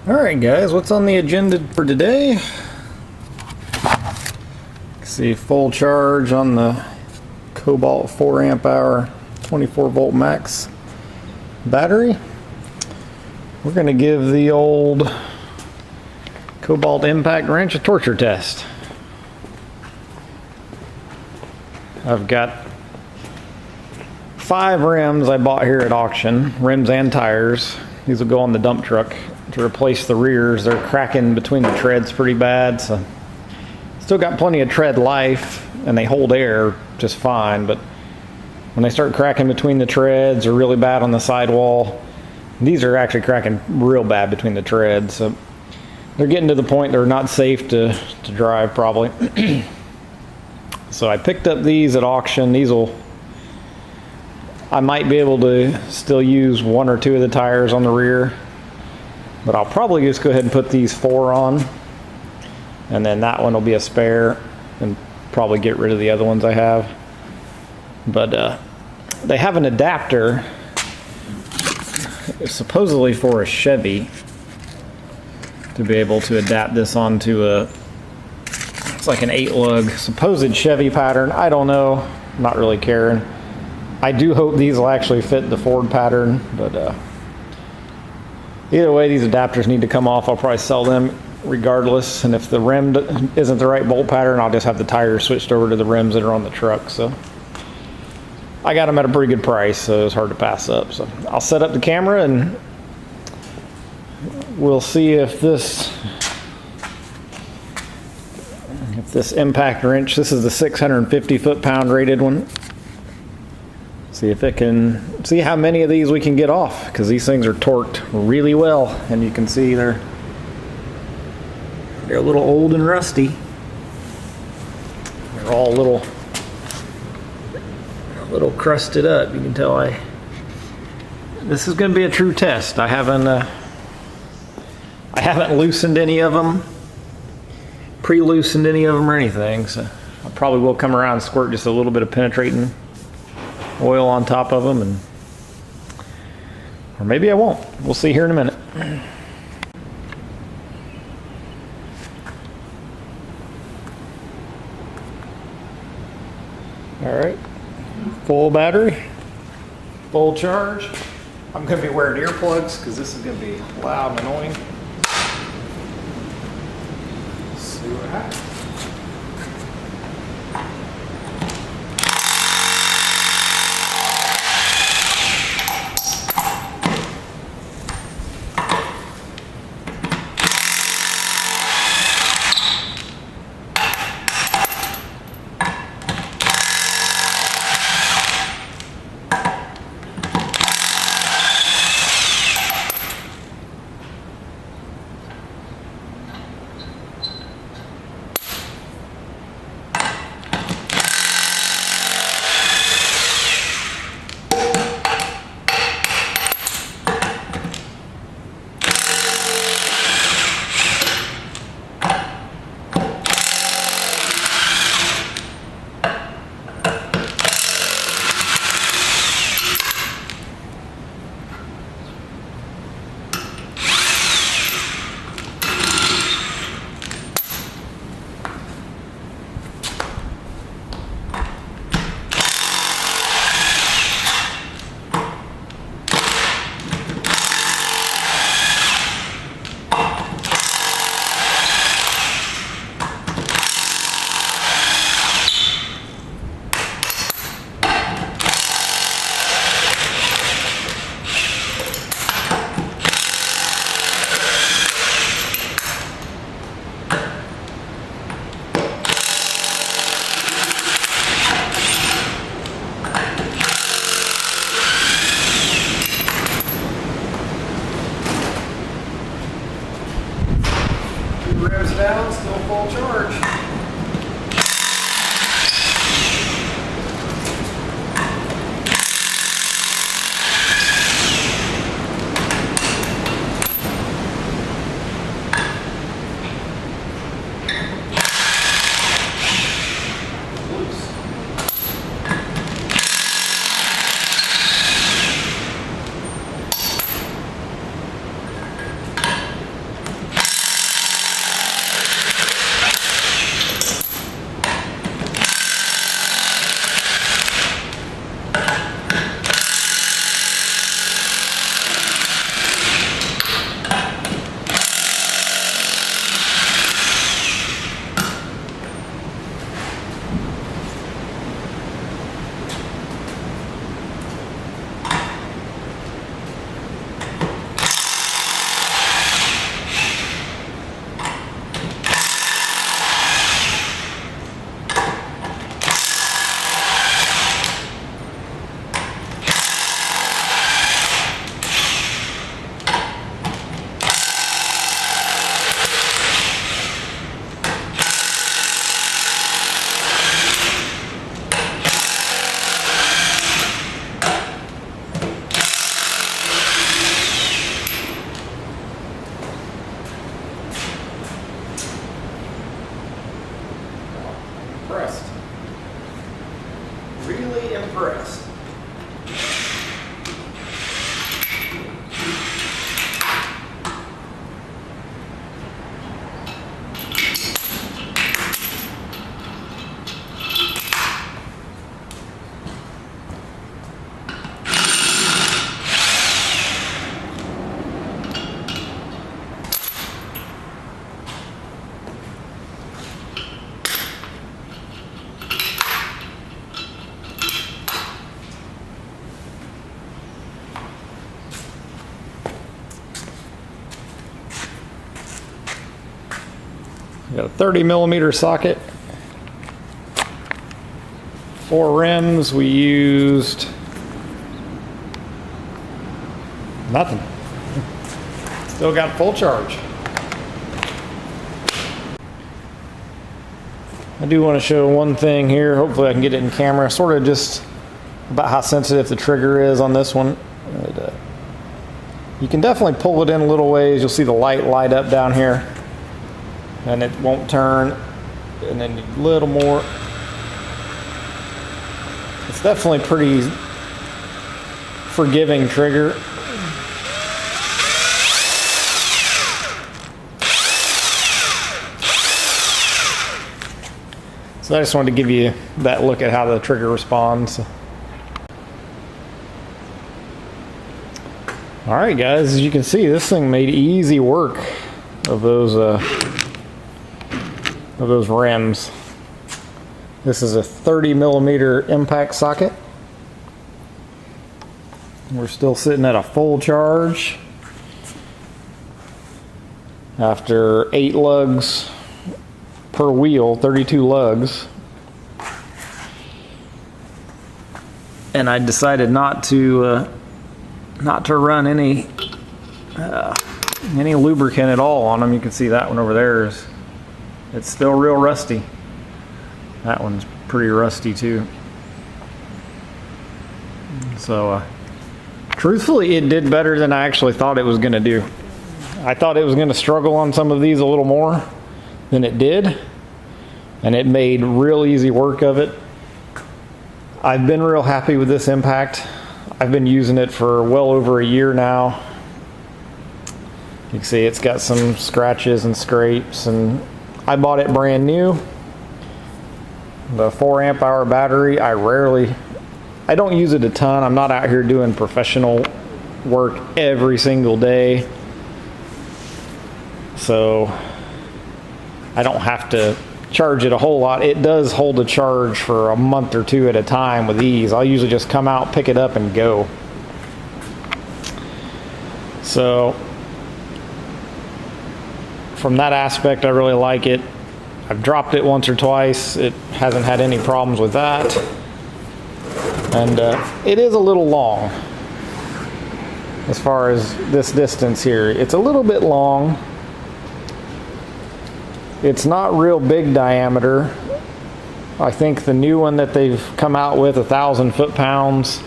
Alright guys, what's on the agenda for today? See, full charge on the Kobalt 4 amp hour 24 volt max battery. We're going to give the old Kobalt impact wrench a torture test. I've got 5 rims I bought here at auction, rims and tires. These will go on the dump truck to replace the rears. They're cracking between the treads pretty bad, so still got plenty of tread life and they hold air just fine, but when they start cracking between the treads or really bad on the sidewall, these are actually cracking real bad between the treads, so they're getting to the point they're not safe to drive probably. So I picked up these at auction. I might be able to still use 1 or 2 of the tires on the rear, but I'll probably just go ahead and put these 4 on, and then that one will be a spare, and probably get rid of the other ones I have. But they have an adapter, supposedly for a Chevy, to be able to adapt this onto it's like an 8-lug supposed Chevy pattern. I don't know, not really caring. I do hope these will actually fit the Ford pattern, but either way, these adapters need to come off. I'll probably sell them regardless, and if the rim isn't the right bolt pattern, I'll just have the tires switched over to the rims that are on the truck. So I got them at a pretty good price, so it's hard to pass up. So I'll set up the camera and we'll see if this impact wrench, this is the 650 foot-pound rated one. See if it can, see how many of these we can get off, because these things are torqued really well, and you can see they're a little old and rusty. They're all a little crusted up. You can tell this is going to be a true test. I haven't loosened any of them, pre-loosened any of them or anything, so I probably will come around and squirt just a little bit of penetrating oil on top of them, or maybe I won't. We'll see here in a minute. All right, full battery, full charge. I'm going to be wearing earplugs because this is going to be loud and annoying. Let's see what happens. Rims down, still full charge. We got a 30mm socket. 4 rims, we used nothing. Still got full charge. I do want to show one thing here. Hopefully I can get it in camera. Sort of just about how sensitive the trigger is on this one. You can definitely pull it in a little ways. You'll see the light up down here. And it won't turn. And then a little more. It's definitely pretty forgiving trigger. So I just wanted to give you that look at how the trigger responds. Alright guys, as you can see, this thing made easy work of those rims. This is a 30mm impact socket. We're still sitting at a full charge after 8 lugs per wheel, 32 lugs. And I decided not to run any lubricant at all on them. You can see that one over there it's still real rusty. That one's pretty rusty too. So truthfully, it did better than I actually thought it was going to do. I thought it was going to struggle on some of these a little more than it did, and it made real easy work of it. I've been real happy with this impact. I've been using it for well over a year now. You can see it's got some scratches and scrapes, and I bought it brand new. The 4 amp hour battery, I don't use it a ton. I'm not out here doing professional work every single day, so I don't have to charge it a whole lot. It does hold a charge for a month or 2 at a time with these. I'll usually just come out, pick it up, and go. So from that aspect, I really like it. I've dropped it once or twice. It hasn't had any problems with that. And it is a little long as far as this distance here. It's a little bit long. It's not real big diameter. I think the new one that they've come out with, 1,000 foot-pounds,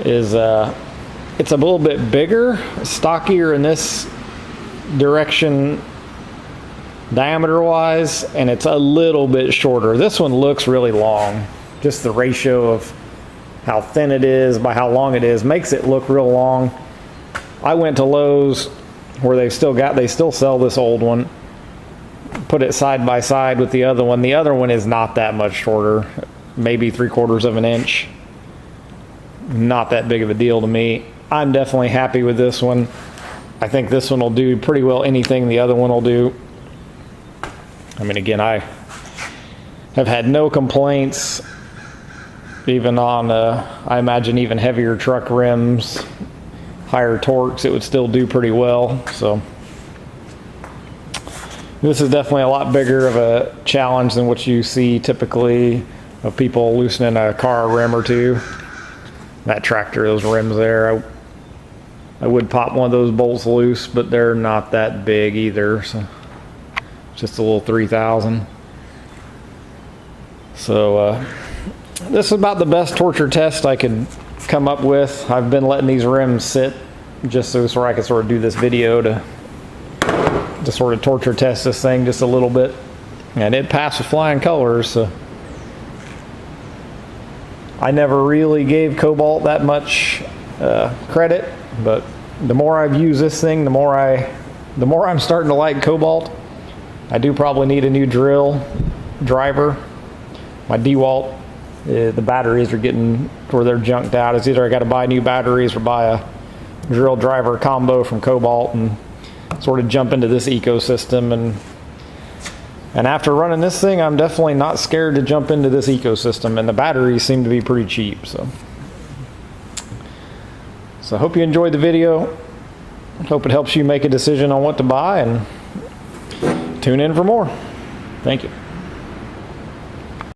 is it's a little bit bigger, stockier in this direction diameter-wise, and it's a little bit shorter. This one looks really long. Just the ratio of how thin it is by how long it is makes it look real long. I went to Lowe's where they still sell this old one. Put it side by side with the other one. The other one is not that much shorter, maybe 3/4 of an inch. Not that big of a deal to me. I'm definitely happy with this one. I think this one will do pretty well anything the other one will do. I mean, again, I have had no complaints, even on, I imagine, even heavier truck rims, higher torques, it would still do pretty well. So this is definitely a lot bigger of a challenge than what you see typically of people loosening a car rim or two. That tractor, those rims there, I would pop one of those bolts loose, but they're not that big either. So just a little 3000. So this is about the best torture test I could come up with. I've been letting these rims sit just so I could sort of do this video to sort of torture test this thing just a little bit, and it passed with flying colors. So I never really gave Kobalt that much credit, but the more I've used this thing, the more I'm starting to like Kobalt. I do probably need a new driver. My DeWalt, the batteries are getting where they're junked out. It's either I got to buy new batteries or buy a drill driver combo from Kobalt and sort of jump into this ecosystem. And after running this thing, I'm definitely not scared to jump into this ecosystem, and the batteries seem to be pretty cheap. So I hope you enjoyed the video. Hope it helps you make a decision on what to buy. And tune in for more. Thank you.